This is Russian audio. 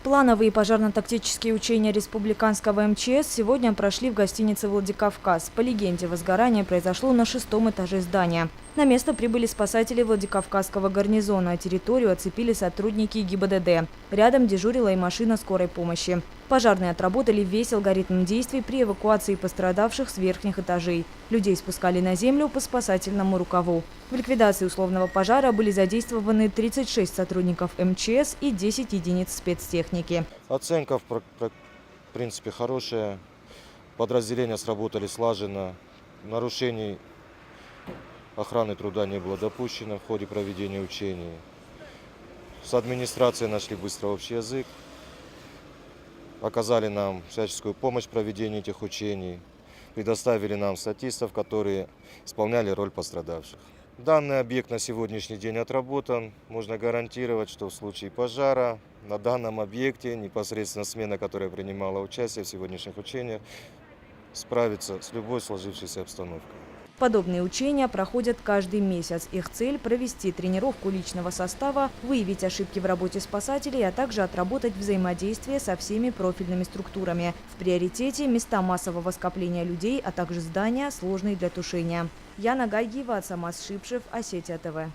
Плановые пожарно-тактические учения республиканского МЧС сегодня прошли в гостинице «Владикавказ». По легенде, возгорание произошло на 6-м этаже здания. На место прибыли спасатели Владикавказского гарнизона, а территорию оцепили сотрудники ГИБДД. Рядом дежурила и машина скорой помощи. Пожарные отработали весь алгоритм действий при эвакуации пострадавших с верхних этажей. Людей спускали на землю по спасательному рукаву. В ликвидации условного пожара были задействованы 36 сотрудников МЧС и 10 единиц спецтехники. Оценка, в принципе, хорошая. Подразделения сработали слаженно. Нарушений охраны труда не было допущено в ходе проведения учений. С администрацией нашли быстро общий язык. Оказали нам всяческую помощь в проведении этих учений. Предоставили нам статистов, которые исполняли роль пострадавших. Данный объект на сегодняшний день отработан. Можно гарантировать, что в случае пожара на данном объекте непосредственно смена, которая принимала участие в сегодняшних учениях, справится с любой сложившейся обстановкой. Подобные учения проходят каждый месяц. Их цель – провести тренировку личного состава, выявить ошибки в работе спасателей, а также отработать взаимодействие со всеми профильными структурами. В приоритете – места массового скопления людей, а также здания, сложные для тушения. Яна Гайгиева, Самас Шипшев, Осетия ТВ.